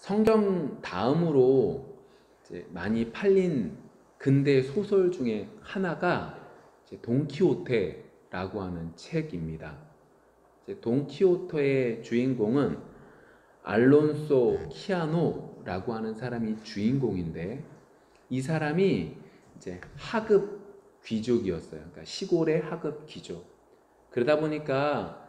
성경 다음으로 이제 많이 팔린 근대 소설 중에 하나가 이제 돈키호테라고 하는 책입니다. 이제 돈키호테의 주인공은 알론소 키아노라고 하는 사람이 주인공인데, 이 사람이 이제 하급 귀족이었어요. 그러니까 시골의 하급 귀족. 그러다 보니까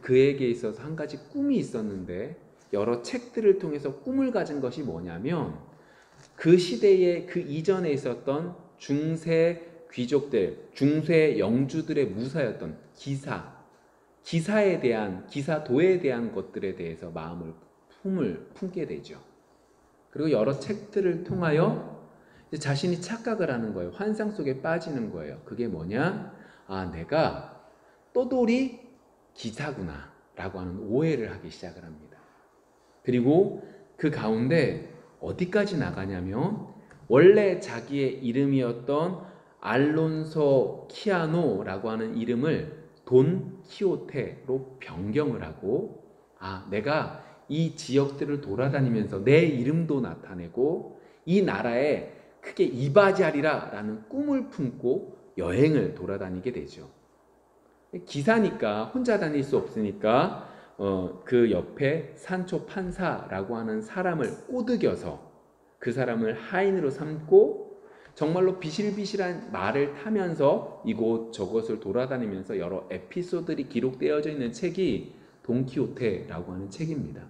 그에게 있어서 한 가지 꿈이 있었는데, 여러 책들을 통해서 꿈을 가진 것이 뭐냐면, 그 시대에 그 이전에 있었던 중세 귀족들, 중세 영주들의 무사였던 기사에 대한, 기사도에 대한 것들에 대해서 품을 품게 되죠. 그리고 여러 책들을 통하여 자신이 착각을 하는 거예요. 환상 속에 빠지는 거예요. 그게 뭐냐? 아, 내가 떠돌이 기사구나 라고 하는 오해를 하기 시작을 합니다. 그리고 그 가운데 어디까지 나가냐면, 원래 자기의 이름이었던 알론소 키아노라고 하는 이름을 돈 키호테로 변경을 하고, 아, 내가 이 지역들을 돌아다니면서 내 이름도 나타내고 이 나라에 크게 이바지하리라 라는 꿈을 품고 여행을 돌아다니게 되죠. 기사니까 혼자 다닐 수 없으니까 그 옆에 산초 판사라고 하는 사람을 꼬드겨서 그 사람을 하인으로 삼고, 정말로 비실비실한 말을 타면서 이곳 저곳을 돌아다니면서 여러 에피소드들이 기록되어져 있는 책이 돈키호테라고 하는 책입니다.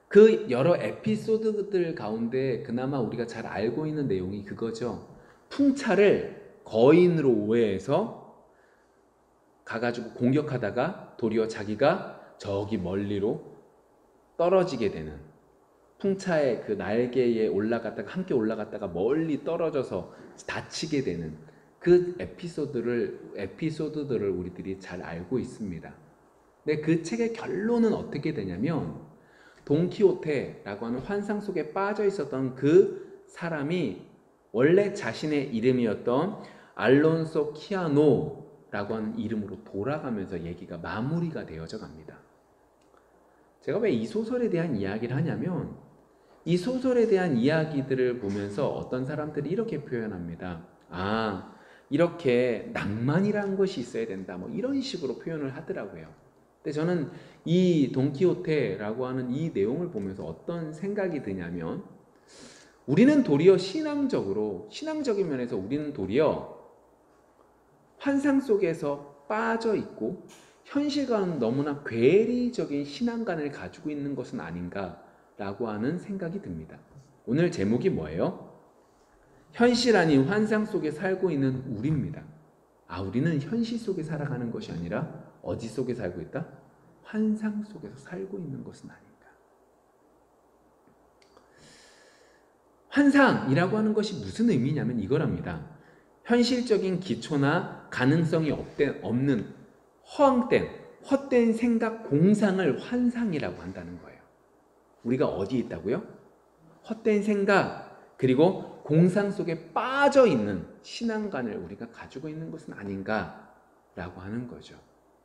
그 여러 에피소드들 가운데 그나마 우리가 잘 알고 있는 내용이 그거죠. 풍차를 거인으로 오해해서 가가지고 공격하다가 도리어 자기가 저기 멀리로 떨어지게 되는, 풍차의 그 날개에 올라갔다가 함께 올라갔다가 멀리 떨어져서 다치게 되는 그 에피소드들을 우리들이 잘 알고 있습니다. 근데 그 책의 결론은 어떻게 되냐면, 돈키호테라고 하는 환상 속에 빠져 있었던 그 사람이 원래 자신의 이름이었던 알론소 키아노라고 하는 이름으로 돌아가면서 얘기가 마무리가 되어져 갑니다. 제가 왜 이 소설에 대한 이야기를 하냐면, 이 소설에 대한 이야기들을 보면서 어떤 사람들이 이렇게 표현합니다. 아, 이렇게 낭만이라는 것이 있어야 된다, 뭐 이런 식으로 표현을 하더라고요. 근데 저는 이 돈키호테라고 하는 이 내용을 보면서 어떤 생각이 드냐면, 우리는 도리어 신앙적인 면에서 우리는 도리어 환상 속에서 빠져 있고 현실과는 너무나 괴리적인 신앙관을 가지고 있는 것은 아닌가라고 하는 생각이 듭니다. 오늘 제목이 뭐예요? 현실 아닌 환상 속에 살고 있는 우리입니다. 아, 우리는 현실 속에 살아가는 것이 아니라 어디 속에 살고 있다? 환상 속에서 살고 있는 것은 아닌가. 환상이라고 하는 것이 무슨 의미냐면 이거랍니다. 현실적인 기초나 가능성이 없는 헛된 생각 공상을 환상이라고 한다는 거예요. 우리가 어디에 있다고요? 헛된 생각 그리고 공상 속에 빠져 있는 신앙관을 우리가 가지고 있는 것은 아닌가라고 하는 거죠.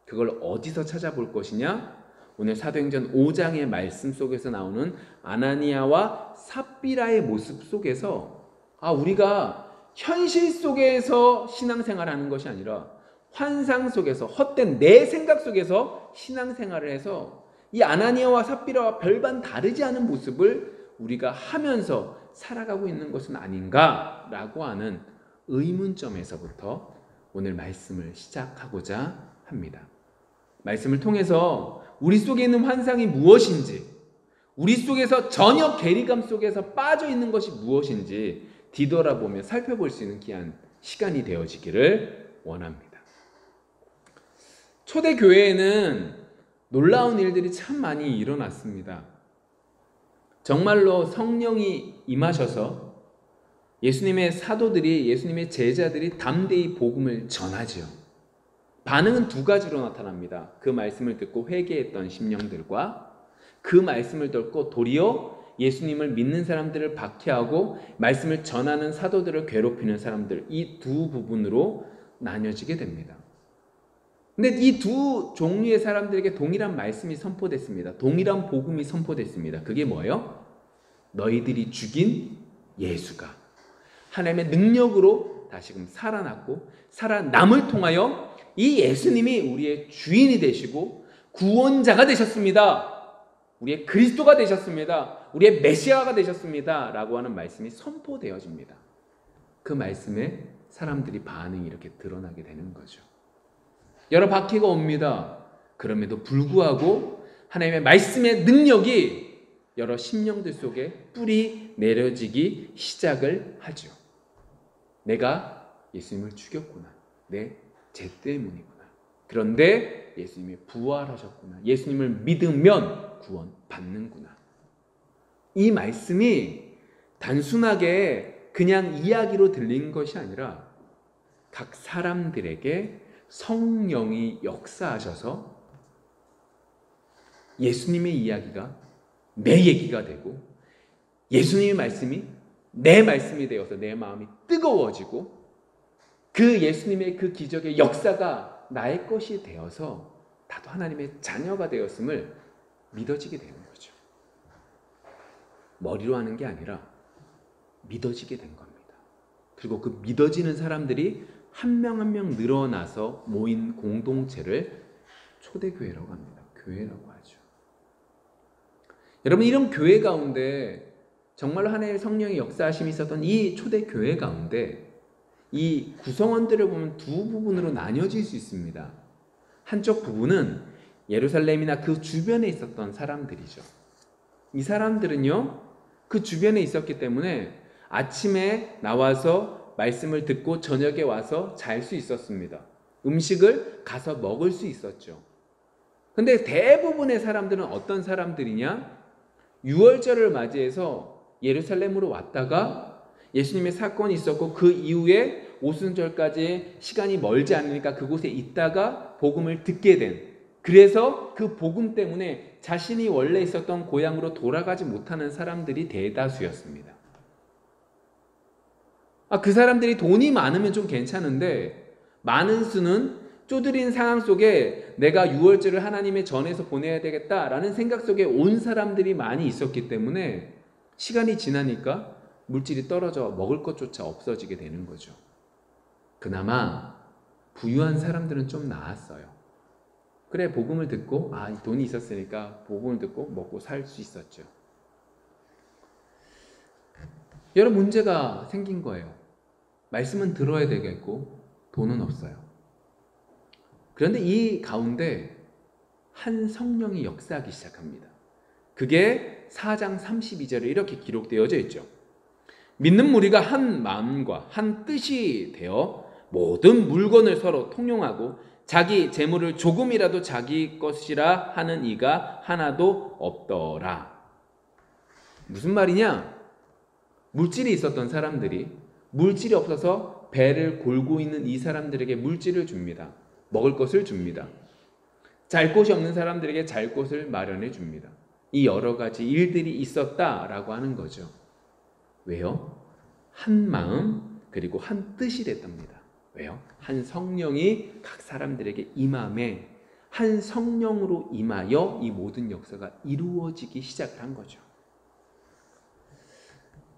그걸 어디서 찾아볼 것이냐? 오늘 사도행전 5장의 말씀 속에서 나오는 아나니아와 삽비라의 모습 속에서, 우리가 현실 속에서 신앙생활하는 것이 아니라 환상 속에서 헛된 내 생각 속에서 신앙생활을 해서 이 아나니아와 삽비라와 별반 다르지 않은 모습을 우리가 하면서 살아가고 있는 것은 아닌가라고 하는 의문점에서부터 오늘 말씀을 시작하고자 합니다. 말씀을 통해서 우리 속에 있는 환상이 무엇인지, 우리 속에서 전혀 괴리감 속에서 빠져 있는 것이 무엇인지 뒤돌아보며 살펴볼 수 있는 귀한 시간이 되어지기를 원합니다. 초대교회에는 놀라운 일들이 참 많이 일어났습니다. 정말로 성령이 임하셔서 예수님의 사도들이, 예수님의 제자들이 담대히 복음을 전하죠. 반응은 두 가지로 나타납니다. 그 말씀을 듣고 회개했던 심령들과 그 말씀을 듣고 도리어 예수님을 믿는 사람들을 박해하고 말씀을 전하는 사도들을 괴롭히는 사람들, 이 두 부분으로 나뉘어지게 됩니다. 근데 이 두 종류의 사람들에게 동일한 말씀이 선포됐습니다. 동일한 복음이 선포됐습니다. 그게 뭐예요? 너희들이 죽인 예수가 하나님의 능력으로 다시금 살아났고 살아남을 통하여 이 예수님이 우리의 주인이 되시고 구원자가 되셨습니다. 우리의 그리스도가 되셨습니다. 우리의 메시아가 되셨습니다. 라고 하는 말씀이 선포되어집니다. 그 말씀에 사람들이 반응이 이렇게 드러나게 되는 거죠. 여러 바퀴가 옵니다. 그럼에도 불구하고 하나님의 말씀의 능력이 여러 심령들 속에 뿌리 내려지기 시작을 하죠. 내가 예수님을 죽였구나. 내 죄 때문이구나. 그런데 예수님이 부활하셨구나. 예수님을 믿으면 구원받는구나. 이 말씀이 단순하게 그냥 이야기로 들린 것이 아니라 각 사람들에게 성령이 역사하셔서 예수님의 이야기가 내 얘기가 되고 예수님의 말씀이 내 말씀이 되어서 내 마음이 뜨거워지고 그 예수님의 그 기적의 역사가 나의 것이 되어서 나도 하나님의 자녀가 되었음을 믿어지게 되는 거죠. 머리로 하는 게 아니라 믿어지게 된 겁니다. 그리고 그 믿어지는 사람들이 한 명 한 명 늘어나서 모인 공동체를 초대교회라고 합니다. 교회라고 하죠. 여러분, 이런 교회 가운데 정말로 하나님의 성령의 역사하심이 있었던 이 초대교회 가운데 이 구성원들을 보면 두 부분으로 나뉘어질 수 있습니다. 한쪽 부분은 예루살렘이나 그 주변에 있었던 사람들이죠. 이 사람들은요, 그 주변에 있었기 때문에 아침에 나와서 말씀을 듣고 저녁에 와서 잘 수 있었습니다. 음식을 가서 먹을 수 있었죠. 근데 대부분의 사람들은 어떤 사람들이냐? 유월절을 맞이해서 예루살렘으로 왔다가 예수님의 사건이 있었고 그 이후에 오순절까지 시간이 멀지 않으니까 그곳에 있다가 복음을 듣게 된, 그래서 그 복음 때문에 자신이 원래 있었던 고향으로 돌아가지 못하는 사람들이 대다수였습니다. 그 사람들이 돈이 많으면 좀 괜찮은데 많은 수는 쪼들린 상황 속에 내가 유월절을 하나님의 전에서 보내야 되겠다라는 생각 속에 온 사람들이 많이 있었기 때문에 시간이 지나니까 물질이 떨어져 먹을 것조차 없어지게 되는 거죠. 그나마 부유한 사람들은 좀 나았어요. 그래, 복음을 듣고 돈이 있었으니까 복음을 듣고 먹고 살 수 있었죠. 여러 문제가 생긴 거예요. 말씀은 들어야 되겠고 돈은 없어요. 그런데 이 가운데 한 성령이 역사하기 시작합니다. 그게 4장 32절에 이렇게 기록되어져 있죠. 믿는 무리가 한 마음과 한 뜻이 되어 모든 물건을 서로 통용하고 자기 재물을 조금이라도 자기 것이라 하는 이가 하나도 없더라. 무슨 말이냐? 물질이 있었던 사람들이 물질이 없어서 배를 골고 있는 이 사람들에게 물질을 줍니다. 먹을 것을 줍니다. 잘 곳이 없는 사람들에게 잘 곳을 마련해 줍니다. 이 여러 가지 일들이 있었다라고 하는 거죠. 왜요? 한 마음 그리고 한 뜻이 됐답니다. 왜요? 한 성령이 각 사람들에게 임함에 한 성령으로 임하여 이 모든 역사가 이루어지기 시작한 거죠.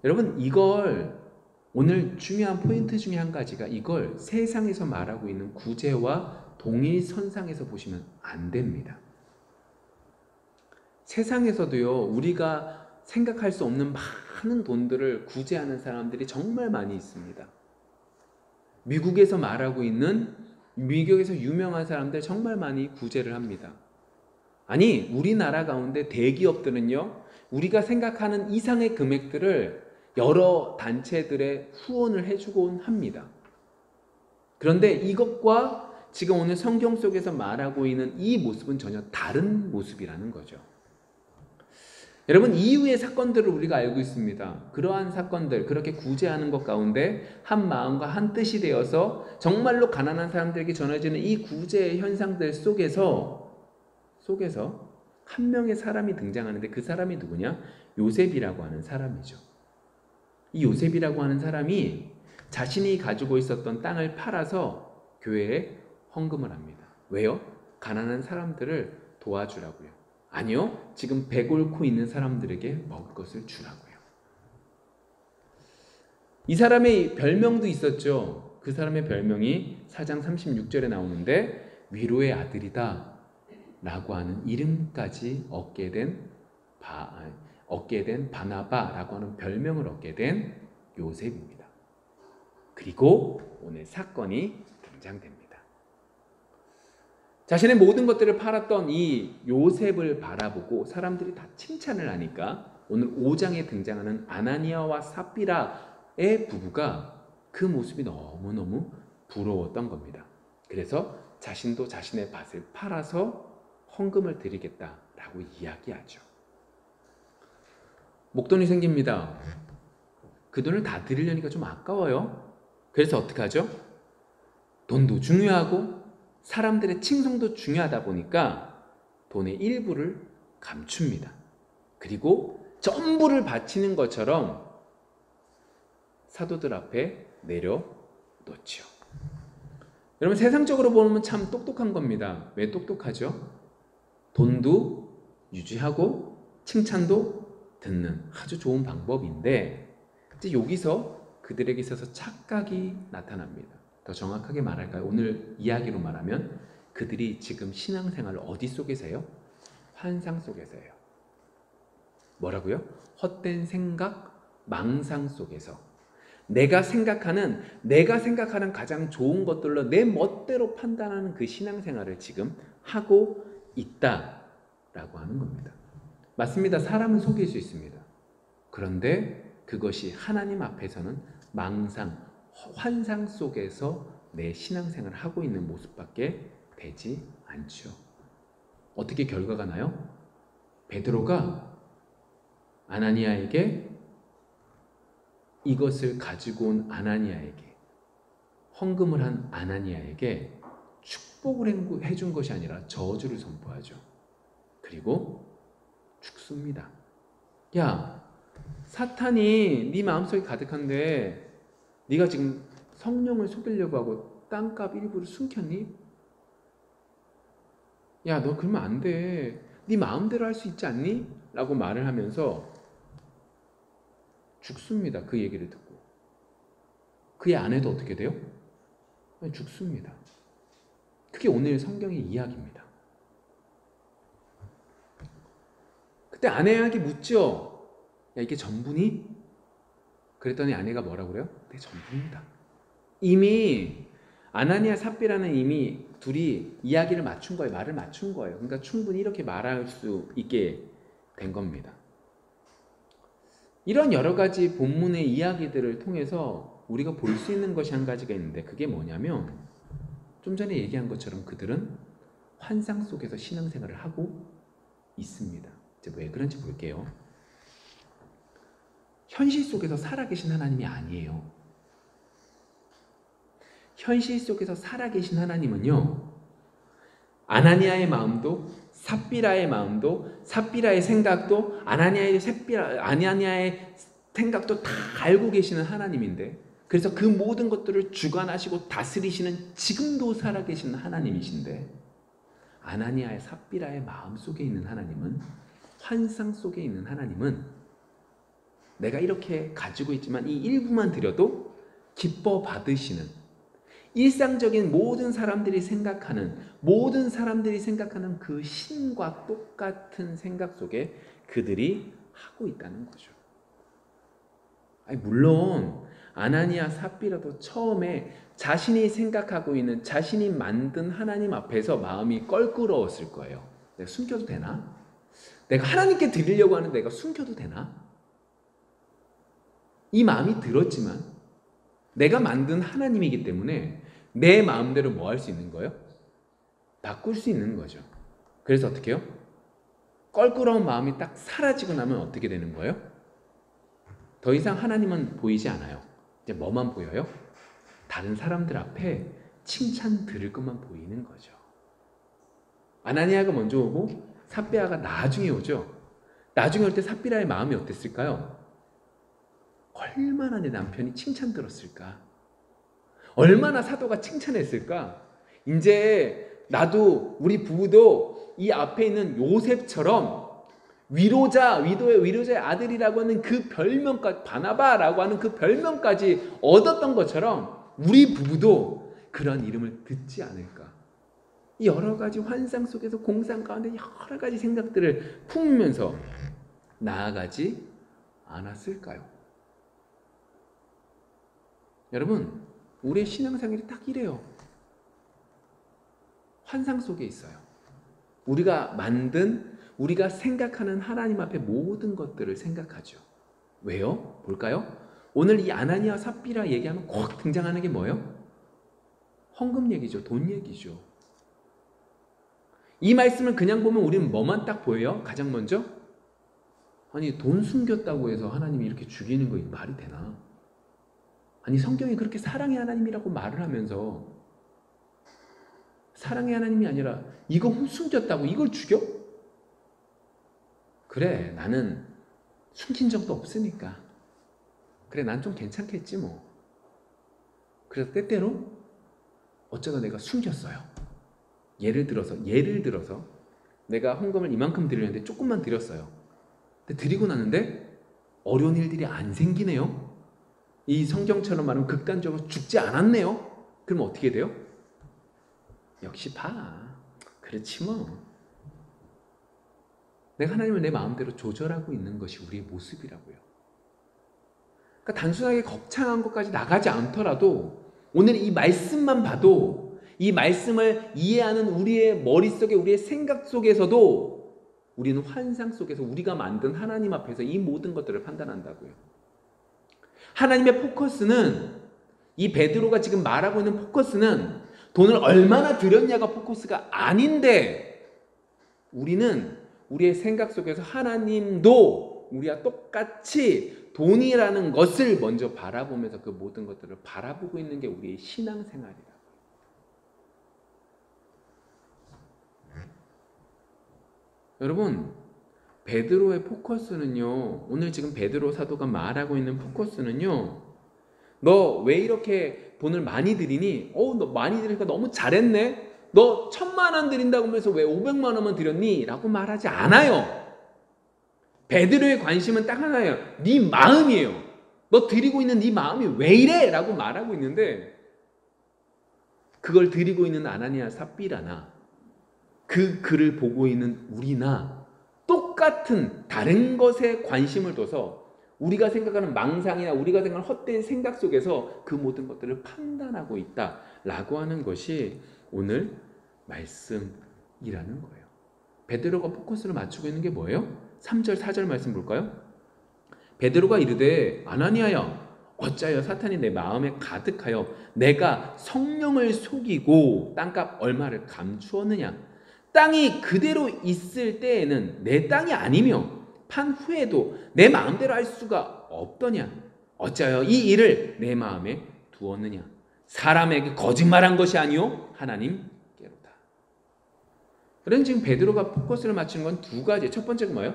여러분, 이걸 오늘 중요한 포인트 중에 한 가지가 이걸 세상에서 말하고 있는 구제와 동일선상에서 보시면 안 됩니다. 세상에서도요, 우리가 생각할 수 없는 많은 돈들을 구제하는 사람들이 정말 많이 있습니다. 미국에서 말하고 있는, 미국에서 유명한 사람들 정말 많이 구제를 합니다. 아니, 우리나라 가운데 대기업들은요, 우리가 생각하는 이상의 금액들을 여러 단체들의 후원을 해주곤 합니다. 그런데 이것과 지금 오늘 성경 속에서 말하고 있는 이 모습은 전혀 다른 모습이라는 거죠. 여러분, 이후의 사건들을 우리가 알고 있습니다. 그러한 사건들, 그렇게 구제하는 것 가운데 한 마음과 한 뜻이 되어서 정말로 가난한 사람들에게 전해지는 이 구제의 현상들 속에서 한 명의 사람이 등장하는데 그 사람이 누구냐? 요셉이라고 하는 사람이죠. 이 요셉이라고 하는 사람이 자신이 가지고 있었던 땅을 팔아서 교회에 헌금을 합니다. 왜요? 가난한 사람들을 도와주라고요. 아니요, 지금 배고ල්고 있는 사람들에게 먹을 것을 주라고요. 이 사람의 별명도 있었죠. 그 사람의 별명이 4장 36절에 나오는데 위로의 아들이다 라고 하는 이름까지 얻게 된 바나바라고 하는 별명을 얻게 된 요셉입니다. 그리고 오늘 사건이 등장됩니다. 자신의 모든 것들을 팔았던 이 요셉을 바라보고 사람들이 다 칭찬을 하니까 오늘 5장에 등장하는 아나니아와 삽비라의 부부가 그 모습이 너무너무 부러웠던 겁니다. 그래서 자신도 자신의 밭을 팔아서 헌금을 드리겠다라고 이야기하죠. 목돈이 생깁니다. 그 돈을 다 드리려니까 좀 아까워요. 그래서 어떻게 하죠? 돈도 중요하고 사람들의 칭송도 중요하다 보니까 돈의 일부를 감춥니다. 그리고 전부를 바치는 것처럼 사도들 앞에 내려놓죠. 여러분, 세상적으로 보면 참 똑똑한 겁니다. 왜 똑똑하죠? 돈도 유지하고 칭찬도 듣는 아주 좋은 방법인데, 이제 여기서 그들에게 있어서 착각이 나타납니다. 더 정확하게 말할까요? 오늘 이야기로 말하면 그들이 지금 신앙생활을 어디 속에서요? 환상 속에서요. 뭐라고요? 헛된 생각, 망상 속에서 내가 생각하는 가장 좋은 것들로 내 멋대로 판단하는 그 신앙생활을 지금 하고 있다라고 하는 겁니다. 맞습니다. 사람은 속일 수 있습니다. 그런데 그것이 하나님 앞에서는 망상, 환상 속에서 내 신앙생활을 하고 있는 모습밖에 되지 않죠. 어떻게 결과가 나요? 베드로가 아나니아에게 이것을 가지고 온 아나니아에게 헌금을 한 아나니아에게 축복을 해준 것이 아니라 저주를 선포하죠. 그리고 죽습니다. 야, 사탄이 네 마음속에 가득한데 네가 지금 성령을 속이려고 하고 땅값 일부를 숨겼니? 야, 너 그러면 안 돼. 네 마음대로 할 수 있지 않니? 라고 말을 하면서 죽습니다. 그 얘기를 듣고. 그의 아내도 어떻게 돼요? 죽습니다. 그게 오늘 성경의 이야기입니다. 그때 아내에게 묻죠. 야, 이게 전부니? 그랬더니 아내가 뭐라고 그래요? 네, 전부입니다. 이미 아나니아 삽비라는 이미 둘이 이야기를 맞춘 거예요. 말을 맞춘 거예요. 그러니까 충분히 이렇게 말할 수 있게 된 겁니다. 이런 여러 가지 본문의 이야기들을 통해서 우리가 볼 수 있는 것이 한 가지가 있는데, 그게 뭐냐면 좀 전에 얘기한 것처럼 그들은 환상 속에서 신앙생활을 하고 있습니다. 이제 왜 그런지 볼게요. 현실 속에서 살아계신 하나님이 아니에요. 현실 속에서 살아계신 하나님은요, 아나니아의 마음도 삽비라의 마음도 삽비라의 생각도 아나니아의 생각도 다 알고 계시는 하나님인데, 그래서 그 모든 것들을 주관하시고 다스리시는 지금도 살아계시는 하나님이신데, 아나니아의 삽비라의 마음 속에 있는 하나님은, 환상 속에 있는 하나님은 내가 이렇게 가지고 있지만 이 일부만 드려도 기뻐 받으시는, 일상적인 모든 사람들이 생각하는 그 신과 똑같은 생각 속에 그들이 하고 있다는 거죠. 아니, 물론 아나니아 삽비라도 처음에 자신이 생각하고 있는, 자신이 만든 하나님 앞에서 마음이 껄끄러웠을 거예요. 내가 숨겨도 되나? 내가 하나님께 드리려고 하는데 내가 숨겨도 되나? 이 마음이 들었지만 내가 만든 하나님이기 때문에 내 마음대로 뭐 할 수 있는 거예요? 바꿀 수 있는 거죠. 그래서 어떻게 해요? 껄끄러운 마음이 딱 사라지고 나면 어떻게 되는 거예요? 더 이상 하나님은 보이지 않아요. 이제 뭐만 보여요? 다른 사람들 앞에 칭찬 들을 것만 보이는 거죠. 아나니아가 먼저 오고 삽비라가 나중에 오죠. 나중에 올 때 삽비라의 마음이 어땠을까요? 얼마나 내 남편이 칭찬 들었을까? 얼마나 사도가 칭찬했을까? 이제 나도 우리 부부도 이 앞에 있는 요셉처럼 위로자의 아들이라고 하는 그 별명까지, 바나바라고 하는 그 별명까지 얻었던 것처럼 우리 부부도 그런 이름을 듣지 않을까. 여러 가지 환상 속에서 공상 가운데 여러 가지 생각들을 품으면서 나아가지 않았을까요? 여러분, 우리의 신앙생활이 딱 이래요. 환상 속에 있어요. 우리가 만든, 우리가 생각하는 하나님 앞에 모든 것들을 생각하죠. 왜요? 볼까요? 오늘 이 아나니아 삽비라 얘기하면 꼭 등장하는 게 뭐예요? 헌금 얘기죠. 돈 얘기죠. 이 말씀을 그냥 보면 우리는 뭐만 딱 보여요? 가장 먼저? 아니, 돈 숨겼다고 해서 하나님이 이렇게 죽이는 거 말이 되나? 아니, 성경이 그렇게 사랑의 하나님이라고 말을 하면서 사랑의 하나님이 아니라 이거 숨겼다고 이걸 죽여? 그래, 나는 숨긴 적도 없으니까. 그래, 난 좀 괜찮겠지 뭐. 그래서 때때로 어쩌다 내가 숨겼어요. 예를 들어서 내가 헌금을 이만큼 드리는데 조금만 드렸어요. 근데 드리고 나는데 어려운 일들이 안 생기네요. 이 성경처럼 말하면 극단적으로 죽지 않았네요. 그럼 어떻게 돼요? 역시 그렇지 뭐. 내가 하나님을 내 마음대로 조절하고 있는 것이 우리의 모습이라고요. 그러니까 단순하게 거창한 것까지 나가지 않더라도 오늘 이 말씀만 봐도 이 말씀을 이해하는 우리의 머릿속에, 우리의 생각 속에서도 우리는 환상 속에서 우리가 만든 하나님 앞에서 이 모든 것들을 판단한다고요. 하나님의 포커스는, 이 베드로가 지금 말하고 있는 포커스는 돈을 얼마나 들였냐가 포커스가 아닌데, 우리는 우리의 생각 속에서 하나님도 우리와 똑같이 돈이라는 것을 먼저 바라보면서 그 모든 것들을 바라보고 있는 게 우리의 신앙생활이다. 여러분, 베드로의 포커스는요, 오늘 지금 베드로 사도가 말하고 있는 포커스는요, 너 왜 이렇게 돈을 많이 드리니? 너 많이 드리니까 너무 잘했네? 너 1,000,000원 드린다고 하면서 왜 500만 원만 드렸니? 라고 말하지 않아요. 베드로의 관심은 딱 하나예요. 네 마음이에요. 너 드리고 있는 네 마음이 왜 이래? 라고 말하고 있는데, 그걸 드리고 있는 아나니아 삽비라나 그 글을 보고 있는 우리나 똑같은 다른 것에 관심을 둬서 우리가 생각하는 망상이나 우리가 생각하는 헛된 생각 속에서 그 모든 것들을 판단하고 있다라고 하는 것이 오늘 말씀이라는 거예요. 베드로가 포커스를 맞추고 있는 게 뭐예요? 3절 4절 말씀 볼까요? 베드로가 이르되 아나니아야, 어찌하여 사탄이 내 마음에 가득하여 내가 성령을 속이고 땅값 얼마를 감추었느냐? 땅이 그대로 있을 때에는 내 땅이 아니며 판 후에도 내 마음대로 할 수가 없더냐? 어찌하여 이 일을 내 마음에 두었느냐? 사람에게 거짓말한 것이 아니요 하나님께로다. 그런 지금 베드로가 포커스를 맞추는 건 두 가지. 첫 번째가 뭐예요?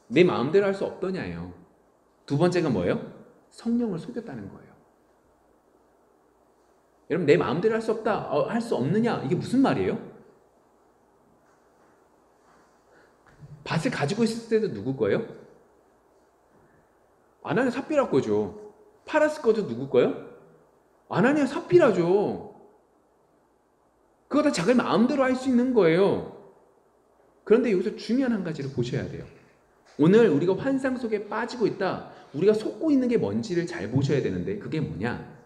내 마음대로 할 수 없더냐예요. 두 번째가 뭐예요? 성령을 속였다는 거예요. 여러분, 내 마음대로 할 수 없다, 할 수 없느냐, 이게 무슨 말이에요? 밭을 가지고 있을 때도 누구 거예요? 아나니아 삽비라 거죠. 팔았을 것도 누구 거예요? 아나니아 삽비라죠. 그거 다 자기 마음대로 할 수 있는 거예요. 그런데 여기서 중요한 한 가지를 보셔야 돼요. 오늘 우리가 환상 속에 빠지고 있다, 우리가 속고 있는 게 뭔지를 잘 보셔야 되는데, 그게 뭐냐?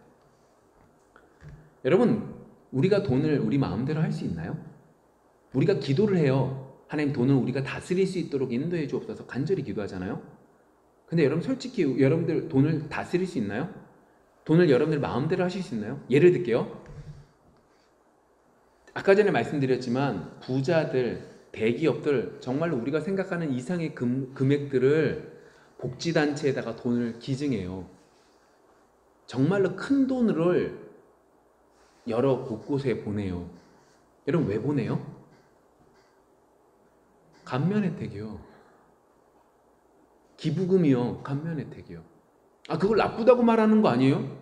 여러분, 우리가 돈을 우리 마음대로 할 수 있나요? 우리가 기도를 해요. 하나님, 돈을 우리가 다스릴 수 있도록 인도해 주옵소서 간절히 기도하잖아요. 근데 여러분, 솔직히 여러분들 돈을 다스릴 수 있나요? 돈을 여러분들 마음대로 하실 수 있나요? 예를 들게요. 아까 전에 말씀드렸지만 부자들, 대기업들, 정말로 우리가 생각하는 이상의 금액들을 복지단체에다가 돈을 기증해요. 정말로 큰 돈을 여러 곳곳에 보내요. 여러분, 왜 보내요? 감면 혜택이요. 기부금이요. 감면 혜택이요. 그걸 나쁘다고 말하는 거 아니에요?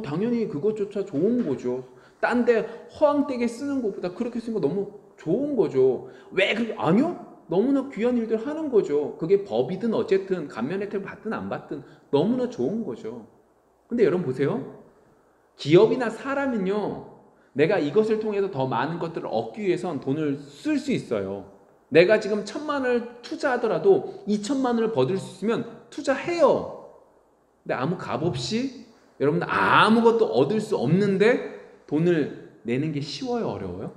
당연히 그것조차 좋은 거죠. 딴 데 허황되게 쓰는 것보다 그렇게 쓰는 거 너무 좋은 거죠. 왜 그렇게? 아니요. 너무나 귀한 일들 하는 거죠. 그게 법이든 어쨌든 감면 혜택을 받든 안 받든 너무나 좋은 거죠. 근데 여러분 보세요. 기업이나 사람은요, 내가 이것을 통해서 더 많은 것들을 얻기 위해선 돈을 쓸 수 있어요. 내가 지금 1,000만 원을 투자하더라도 2,000만 원을 버릴 수 있으면 투자해요. 근데 아무 값 없이 여러분 아무것도 얻을 수 없는데 돈을 내는 게 쉬워요, 어려워요?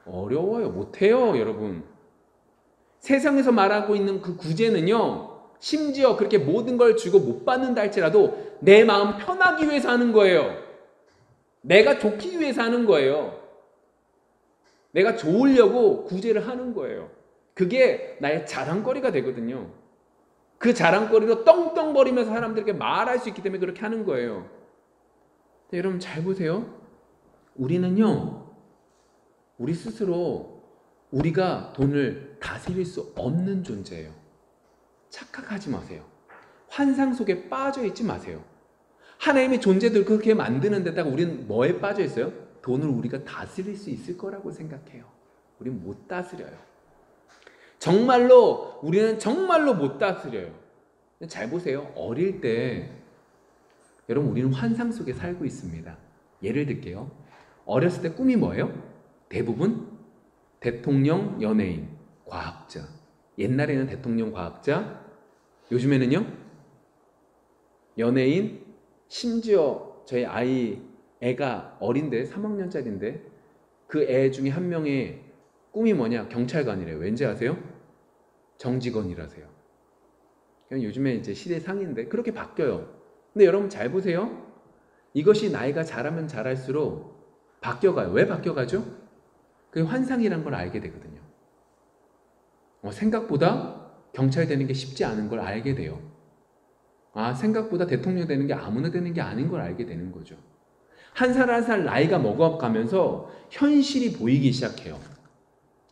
어려워요. 못해요, 여러분. 세상에서 말하고 있는 그 구제는요, 심지어 그렇게 모든 걸 주고 못 받는다 할지라도 내 마음 편하기 위해서 하는 거예요. 내가 좋기 위해서 하는 거예요. 내가 좋으려고 구제를 하는 거예요. 그게 나의 자랑거리가 되거든요. 그 자랑거리로 떵떵거리면서 사람들에게 말할 수 있기 때문에 그렇게 하는 거예요. 여러분 잘 보세요. 우리는요, 우리 스스로 우리가 돈을 다스릴 수 없는 존재예요. 착각하지 마세요. 환상 속에 빠져 있지 마세요. 하나님의 존재들 그렇게 만드는 데다가 우리는 뭐에 빠져 있어요? 돈을 우리가 다스릴 수 있을 거라고 생각해요. 우리는 못 다스려요. 정말로 우리는 정말로 못 다스려요. 잘 보세요. 어릴 때 여러분 우리는 환상 속에 살고 있습니다. 예를 들게요. 어렸을 때 꿈이 뭐예요? 대부분 대통령, 연예인, 과학자. 옛날에는 대통령, 과학자, 요즘에는요 연예인, 심지어 저희 애가 어린데 3학년짜리인데 그 애 중에 한 명의 꿈이 뭐냐? 경찰관이래요. 왠지 아세요? 정직원이라세요. 요즘에 이제 시대 상인데 그렇게 바뀌어요. 근데 여러분 잘 보세요. 이것이 나이가 자라면 자랄수록 바뀌어가요. 왜 바뀌어가죠? 그게 환상이란 걸 알게 되거든요. 생각보다 경찰 되는 게 쉽지 않은 걸 알게 돼요. 생각보다 대통령 되는 게 아무나 되는 게 아닌 걸 알게 되는 거죠. 한 살 한 살 나이가 먹어가면서 현실이 보이기 시작해요.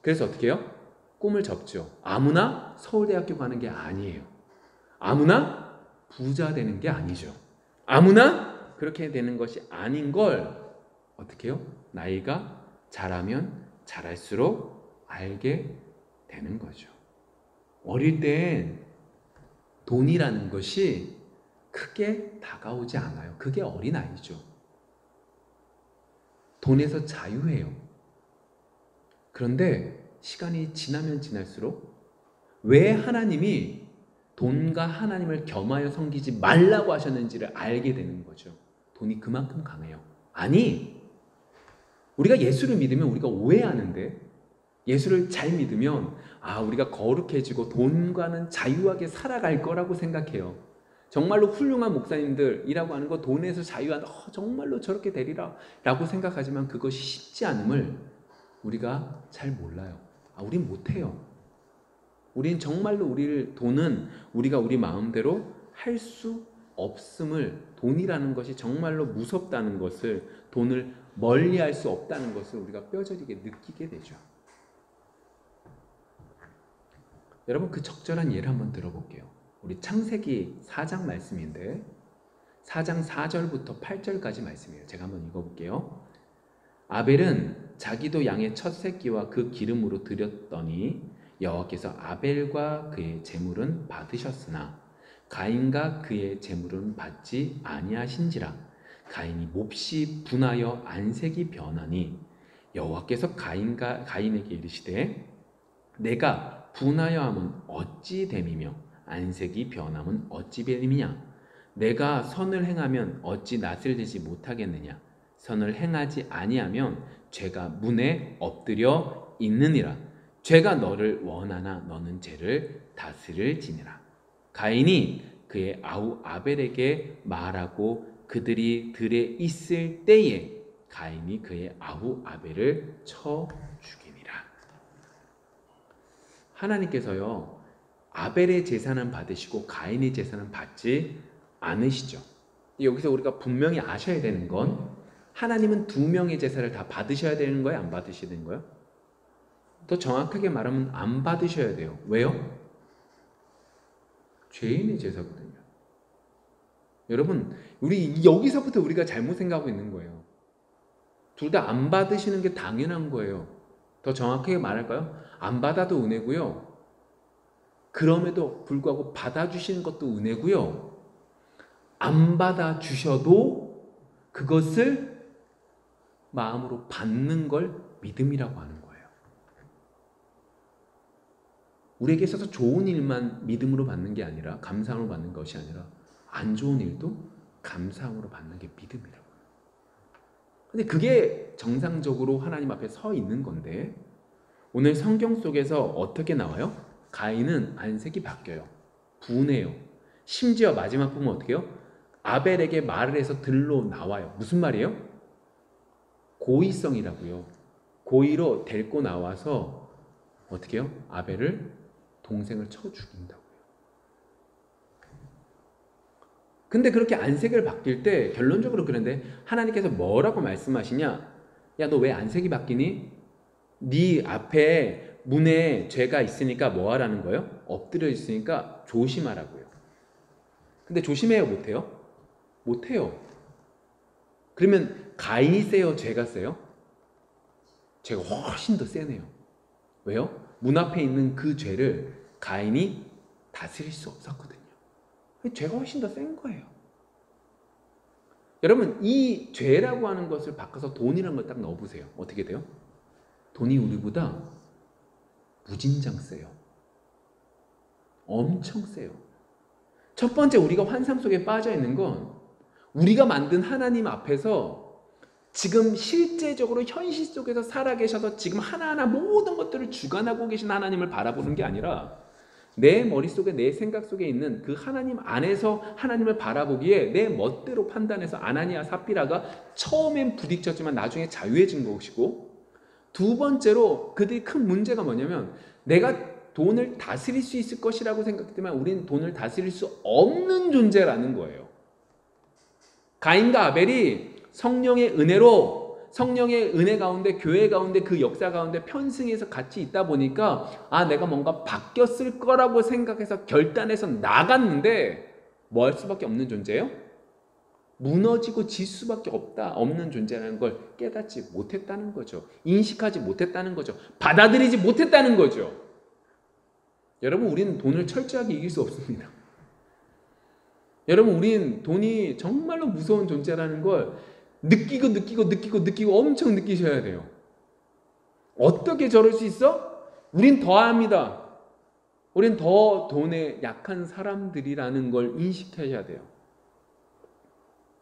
그래서 어떻게 해요? 꿈을 접죠. 아무나 서울대학교 가는 게 아니에요. 아무나 부자 되는 게 아니죠. 아무나 그렇게 되는 것이 아닌 걸 어떻게 해요? 나이가 자라면 자랄수록 알게 되는 거죠. 어릴 땐 돈이라는 것이 크게 다가오지 않아요. 그게 어린아이죠. 돈에서 자유해요. 그런데 시간이 지나면 지날수록 왜 하나님이 돈과 하나님을 겸하여 섬기지 말라고 하셨는지를 알게 되는 거죠. 돈이 그만큼 강해요. 아니, 우리가 예수를 믿으면 우리가 오해하는데 예수를 잘 믿으면 우리가 거룩해지고 돈과는 자유하게 살아갈 거라고 생각해요. 정말로 훌륭한 목사님들이라고 하는 거 돈에서 자유한 정말로 저렇게 되리라 라고 생각하지만 그것이 쉽지 않음을 우리가 잘 몰라요. 우린 못해요. 우린 정말로 돈은 우리가 우리 마음대로 할 수 없음을, 돈이라는 것이 정말로 무섭다는 것을, 돈을 멀리할 수 없다는 것을 우리가 뼈저리게 느끼게 되죠. 여러분 그 적절한 예를 한번 들어볼게요. 우리 창세기 4장 말씀인데 4장 4절부터 8절까지 말씀이에요. 제가 한번 읽어볼게요. 아벨은 자기도 양의 첫 새끼와 그 기름으로 드렸더니 여호와께서 아벨과 그의 제물은 받으셨으나 가인과 그의 제물은 받지 아니하신지라. 가인이 몹시 분하여 안색이 변하니 여호와께서 가인에게 이르시되 내가 분하여 함은 어찌 됨이며 안색이 변함은 어찌 됨이냐. 내가 선을 행하면 어찌 낯을 들지 못하겠느냐. 선을 행하지 아니하면 죄가 문에 엎드려 있느니라. 죄가 너를 원하나 너는 죄를 다스릴지니라. 가인이 그의 아우 아벨에게 말하고 그들이 들에 있을 때에 가인이 그의 아우 아벨을 쳐 죽이니라. 하나님께서요 아벨의 제사는 받으시고 가인의 제사는 받지 않으시죠. 여기서 우리가 분명히 아셔야 되는 건 하나님은 두 명의 제사를 다 받으셔야 되는 거예요? 안 받으셔야 되는 거예요? 더 정확하게 말하면 안 받으셔야 돼요. 왜요? 죄인의 제사거든요. 여러분, 우리 여기서부터 우리가 잘못 생각하고 있는 거예요. 둘 다 안 받으시는 게 당연한 거예요. 더 정확하게 말할까요? 안 받아도 은혜고요. 그럼에도 불구하고 받아주시는 것도 은혜고요. 안 받아주셔도 그것을 마음으로 받는 걸 믿음이라고 하는 거예요. 우리에게 있어서 좋은 일만 믿음으로 받는 게 아니라, 감사함으로 받는 것이 아니라 안 좋은 일도 감사함으로 받는 게 믿음이라고. 근데 그게 정상적으로 하나님 앞에 서 있는 건데, 오늘 성경 속에서 어떻게 나와요? 가인은 안색이 바뀌어요. 분해요. 심지어 마지막 보면 어떻게 해요? 아벨에게 말을 해서 들로 나와요. 무슨 말이에요? 고의성이라고요. 고의로 데리고 나와서 어떻게 해요? 아벨을, 동생을 쳐 죽인다고요. 근데 그렇게 안색을 바뀔 때 결론적으로 그런데 하나님께서 뭐라고 말씀하시냐? 야, 너 왜 안색이 바뀌니? 네 앞에 문에 죄가 있으니까 뭐 하라는 거예요? 엎드려 있으니까 조심하라고요. 근데 조심해요, 못해요? 못해요. 그러면 가인이 세요, 죄가 세요? 죄가 훨씬 더 세네요. 왜요? 문 앞에 있는 그 죄를 가인이 다스릴 수 없었거든요. 죄가 훨씬 더 센 거예요. 여러분, 이 죄라고 하는 것을 바꿔서 돈이라는 걸 딱 넣어보세요. 어떻게 돼요? 돈이 우리보다 무진장 세요. 엄청 세요. 첫 번째, 우리가 환상 속에 빠져 있는 건 우리가 만든 하나님 앞에서 지금 실제적으로 현실 속에서 살아계셔서 지금 하나하나 모든 것들을 주관하고 계신 하나님을 바라보는 게 아니라 내 머릿속에, 내 생각 속에 있는 그 하나님 안에서 하나님을 바라보기에 내 멋대로 판단해서 아나니아 삽비라가 처음엔 부딪혔지만 나중에 자유해진 것이고, 두 번째로 그들이 큰 문제가 뭐냐면 내가 돈을 다스릴 수 있을 것이라고 생각했지만 우리는 돈을 다스릴 수 없는 존재라는 거예요. 가인과 아벨이 성령의 은혜로, 성령의 은혜 가운데, 교회 가운데, 그 역사 가운데 편승해서 같이 있다 보니까 내가 뭔가 바뀌었을 거라고 생각해서 결단해서 나갔는데 뭐 할 수밖에 없는 존재예요? 무너지고 질 수밖에 없는 존재라는 걸 깨닫지 못했다는 거죠. 인식하지 못했다는 거죠. 받아들이지 못했다는 거죠. 여러분, 우리는 돈을 철저하게 이길 수 없습니다. 여러분, 우린 돈이 정말로 무서운 존재라는 걸 느끼고 엄청 느끼셔야 돼요. 어떻게 저럴 수 있어? 우린 더 합니다. 우린 더 돈에 약한 사람들이라는 걸 인식하셔야 돼요.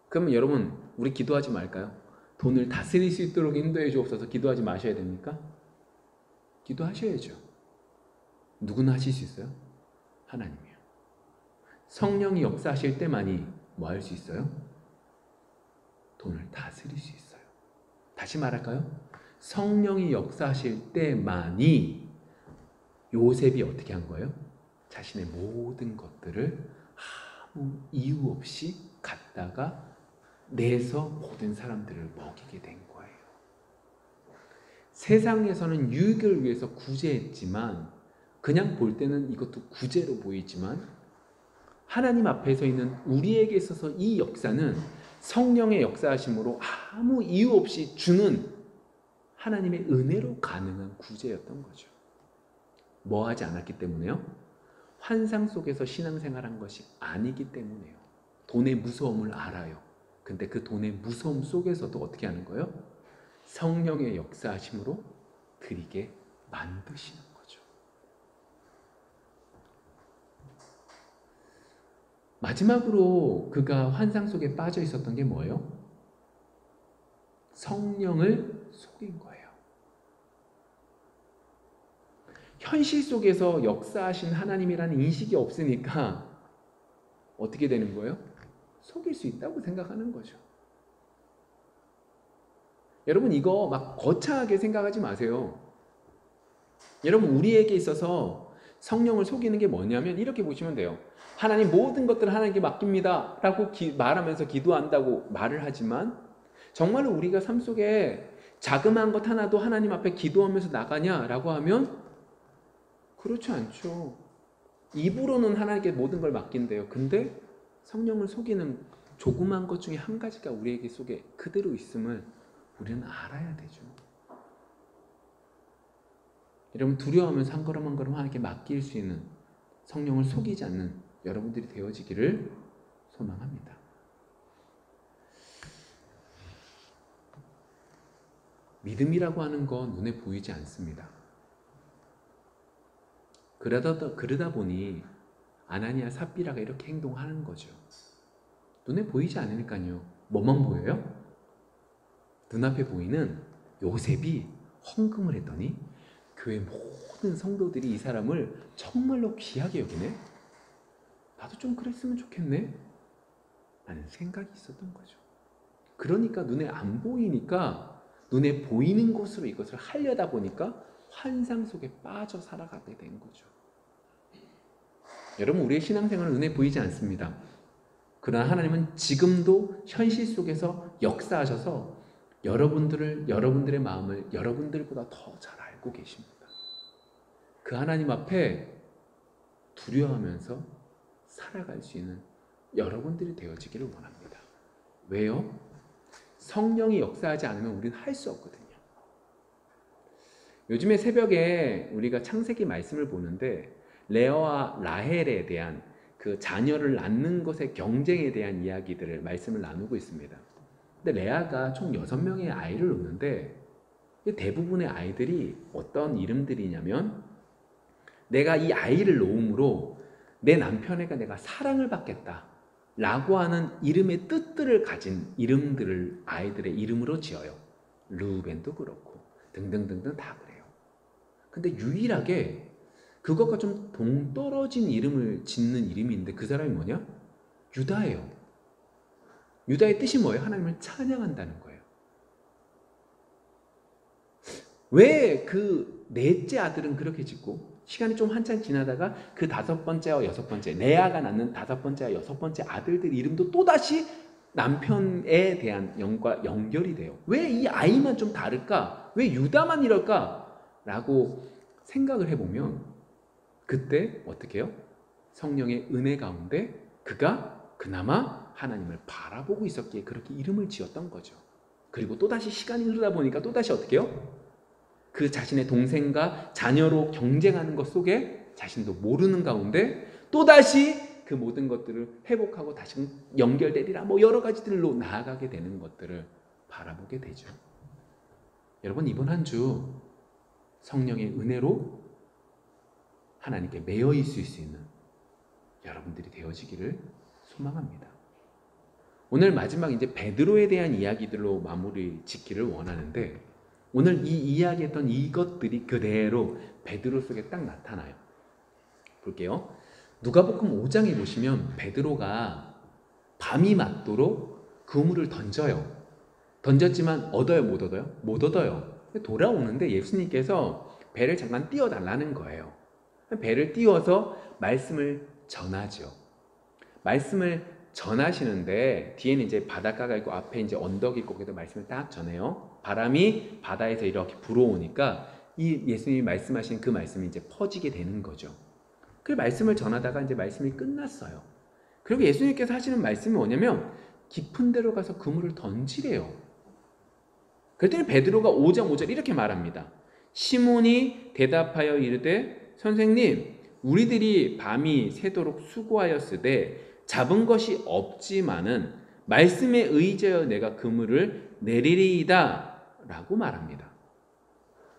그러면 여러분, 우리 기도하지 말까요? 돈을 다스릴 수 있도록 인도해 주옵소서. 기도하지 마셔야 됩니까? 기도하셔야죠. 누구나 하실 수 있어요? 하나님이요. 성령이 역사하실 때만이 뭐 할 수 있어요? 돈을 다스릴 수 있어요. 다시 말할까요? 성령이 역사하실 때만이 요셉이 어떻게 한 거예요? 자신의 모든 것들을 아무 이유 없이 갖다가 내서 모든 사람들을 먹이게 된 거예요. 세상에서는 유익을 위해서 구제했지만, 그냥 볼 때는 이것도 구제로 보이지만, 하나님 앞에 서 있는 우리에게 있어서 이 역사는 성령의 역사하심으로 아무 이유 없이 주는 하나님의 은혜로 가능한 구제였던 거죠. 뭐 하지 않았기 때문에요? 환상 속에서 신앙생활한 것이 아니기 때문에요. 돈의 무서움을 알아요. 근데 그 돈의 무서움 속에서도 어떻게 하는 거예요? 성령의 역사하심으로 드리게 만드시는 거죠. 마지막으로 그가 환상 속에 빠져 있었던 게 뭐예요? 성령을 속인 거예요. 현실 속에서 역사하신 하나님이라는 인식이 없으니까 어떻게 되는 거예요? 속일 수 있다고 생각하는 거죠. 여러분, 이거 막 거창하게 생각하지 마세요. 여러분, 우리에게 있어서 성령을 속이는 게 뭐냐면 이렇게 보시면 돼요. 하나님, 모든 것들을 하나님께 맡깁니다 라고 말하면서 기도한다고 말을 하지만, 정말로 우리가 삶 속에 자그마한 것 하나도 하나님 앞에 기도하면서 나가냐라고 하면 그렇지 않죠. 입으로는 하나님께 모든 걸 맡긴대요. 근데 성령을 속이는 조그만 것 중에 한 가지가 우리에게 속에 그대로 있음을 우리는 알아야 되죠. 여러분, 두려워하면서 한 걸음 한 걸음 하나님께 맡길 수 있는, 성령을 속이지 않는 여러분들이 되어지기를 소망합니다. 믿음이라고 하는 건 눈에 보이지 않습니다. 그러다 보니 아나니아 삽비라가 이렇게 행동하는 거죠. 눈에 보이지 않으니까요. 뭐만 보여요? 눈앞에 보이는 요셉이 헌금을 했더니 교회 모든 성도들이 이 사람을 정말로 귀하게 여기네? 나도 좀 그랬으면 좋겠네? 라는 생각이 있었던 거죠. 그러니까 눈에 안 보이니까 눈에 보이는 곳으로 이것을 하려다 보니까 환상 속에 빠져 살아가게 된 거죠. 여러분, 우리의 신앙생활은 눈에 보이지 않습니다. 그러나 하나님은 지금도 현실 속에서 역사하셔서 여러분들의 마음을 여러분들보다 더 잘 알고 계십니다. 그 하나님 앞에 두려워하면서 살아갈 수 있는 여러분들이 되어지기를 원합니다. 왜요? 성령이 역사하지 않으면 우리는 할 수 없거든요. 요즘에 새벽에 우리가 창세기 말씀을 보는데 레아와 라헬에 대한 그 자녀를 낳는 것의 경쟁에 대한 이야기들을 말씀을 나누고 있습니다. 근데 레아가 총 6명의 아이를 놓는데 대부분의 아이들이 어떤 이름들이냐면 내가 이 아이를 놓음으로 내 남편에게 내가 사랑을 받겠다 라고 하는 이름의 뜻들을 가진 이름들을 아이들의 이름으로 지어요. 르우벤도 그렇고 등등등등 다 그래요. 근데 유일하게 그것과 좀 동떨어진 이름을 짓는 이름이 있는데 그 사람이 뭐냐? 유다예요. 유다의 뜻이 뭐예요? 하나님을 찬양한다는 거예요. 왜 그 넷째 아들은 그렇게 짓고 시간이 좀 한참 지나다가 그 5번째와 6번째, 레아가 낳는 5번째와 6번째 아들들 이름도 또다시 남편에 대한 연결이 돼요. 왜 이 아이만 좀 다를까? 왜 유다만 이럴까? 라고 생각을 해보면 그때 어떻게 해요? 성령의 은혜 가운데 그가 그나마 하나님을 바라보고 있었기에 그렇게 이름을 지었던 거죠. 그리고 또다시 시간이 흐르다 보니까 또다시 어떻게 해요? 그 자신의 동생과 자녀로 경쟁하는 것 속에 자신도 모르는 가운데 또다시 그 모든 것들을 회복하고 다시 연결되리라 뭐 여러 가지들로 나아가게 되는 것들을 바라보게 되죠. 여러분, 이번 한 주 성령의 은혜로 하나님께 매여 있을 수 있는 여러분들이 되어지기를 소망합니다. 오늘 마지막 이제 베드로에 대한 이야기들로 마무리 짓기를 원하는데 오늘 이 이야기했던 이것들이 그대로 베드로 속에 딱 나타나요. 볼게요. 누가복음 5장에 보시면 베드로가 밤이 맞도록 그물을 던져요. 던졌지만 얻어요, 못 얻어요? 못 얻어요. 돌아오는데 예수님께서 배를 잠깐 띄워달라는 거예요. 배를 띄워서 말씀을 전하죠. 말씀을 전하시는데 뒤에는 이제 바닷가가 있고 앞에 이제 언덕이 있고 거기서 말씀을 딱 전해요. 바람이 바다에서 이렇게 불어오니까 이 예수님이 말씀하신 그 말씀이 이제 퍼지게 되는 거죠. 그 말씀을 전하다가 이제 말씀이 끝났어요. 그리고 예수님께서 하시는 말씀이 뭐냐면 깊은 데로 가서 그물을 던지래요. 그랬더니 베드로가 5장 5절 이렇게 말합니다. 시몬이 대답하여 이르되 선생님, 우리들이 밤이 새도록 수고하였으되 잡은 것이 없지만은 말씀에 의지하여 내가 그물을 내리리이다 라고 말합니다.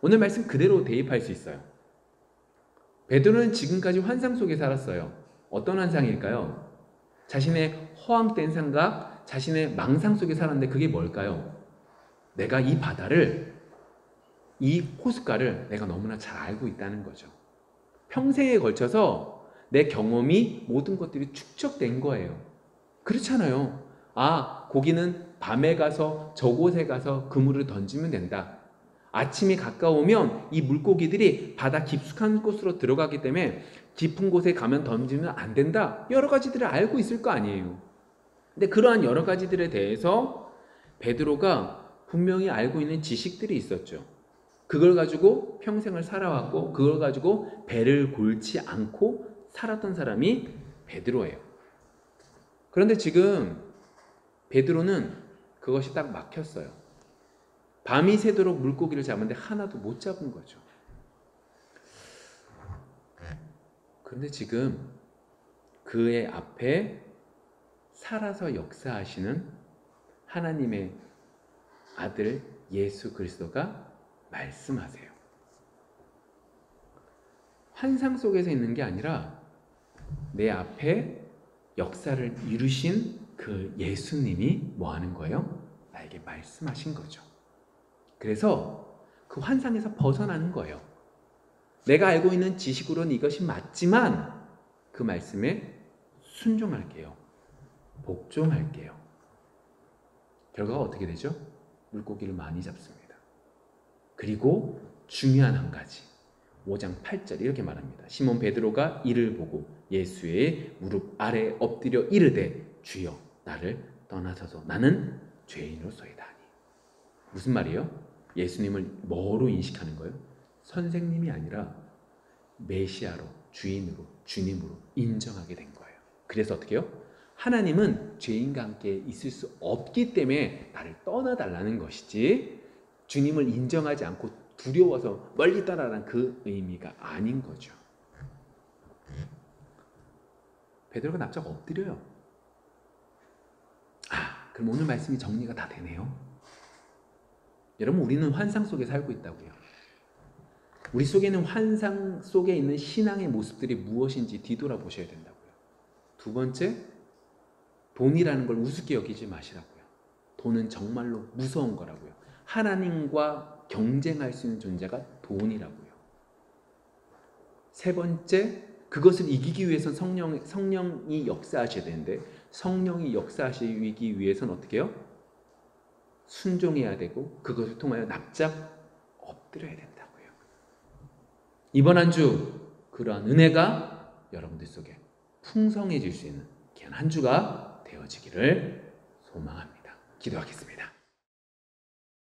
오늘 말씀 그대로 대입할 수 있어요. 베드로는 지금까지 환상 속에 살았어요. 어떤 환상일까요? 자신의 허황된 생각, 자신의 망상 속에 살았는데 그게 뭘까요? 내가 이 바다를, 이 호숫가를 내가 너무나 잘 알고 있다는 거죠. 평생에 걸쳐서 내 경험이 모든 것들이 축적된 거예요. 그렇잖아요. 아, 고기는 밤에 가서 저곳에 가서 그물을 던지면 된다. 아침이 가까우면 이 물고기들이 바다 깊숙한 곳으로 들어가기 때문에 깊은 곳에 가면 던지면 안 된다. 여러 가지들을 알고 있을 거 아니에요. 근데 그러한 여러 가지들에 대해서 베드로가 분명히 알고 있는 지식들이 있었죠. 그걸 가지고 평생을 살아왔고 그걸 가지고 배를 골지 않고 살았던 사람이 베드로예요. 그런데 지금 베드로는 그것이 딱 막혔어요. 밤이 새도록 물고기를 잡았는데 하나도 못 잡은 거죠. 그런데 지금 그의 앞에 살아서 역사하시는 하나님의 아들 예수 그리스도가 말씀하세요. 환상 속에서 있는 게 아니라 내 앞에 역사를 이루신 그 예수님이 뭐 하는 거예요? 나에게 말씀하신 거죠. 그래서 그 환상에서 벗어나는 거예요. 내가 알고 있는 지식으로는 이것이 맞지만 그 말씀에 순종할게요. 복종할게요. 결과가 어떻게 되죠? 물고기를 많이 잡습니다. 그리고 중요한 한 가지, 5장 8절 이렇게 말합니다. 시몬 베드로가 이를 보고 예수의 무릎 아래 엎드려 이르되 주여 나를 떠나소서 나는 죄인으로소이다 하니. 무슨 말이에요? 예수님을 뭐로 인식하는 거예요? 선생님이 아니라 메시아로, 주인으로, 주님으로 인정하게 된 거예요. 그래서 어떻게 해요? 하나님은 죄인과 함께 있을 수 없기 때문에 나를 떠나달라는 것이지 주님을 인정하지 않고 두려워서 멀리 떠나라는 그 의미가 아닌 거죠. 베드로가 납작 엎드려요. 그럼 오늘 말씀이 정리가 다 되네요. 여러분, 우리는 환상 속에 살고 있다고요. 우리 속에는 환상 속에 있는 신앙의 모습들이 무엇인지 뒤돌아보셔야 된다고요. 두 번째, 돈이라는 걸 우습게 여기지 마시라고요. 돈은 정말로 무서운 거라고요. 하나님과 경쟁할 수 있는 존재가 돈이라고요. 세 번째, 그것을 이기기 위해서는 성령이 역사하셔야 되는데 성령이 역사하시기 위해서는 어떻게 해요? 순종해야 되고 그것을 통하여 납작 엎드려야 된다고요. 이번 한 주 그러한 은혜가 여러분들 속에 풍성해질 수 있는 귀한 한 주가 되어지기를 소망합니다. 기도하겠습니다.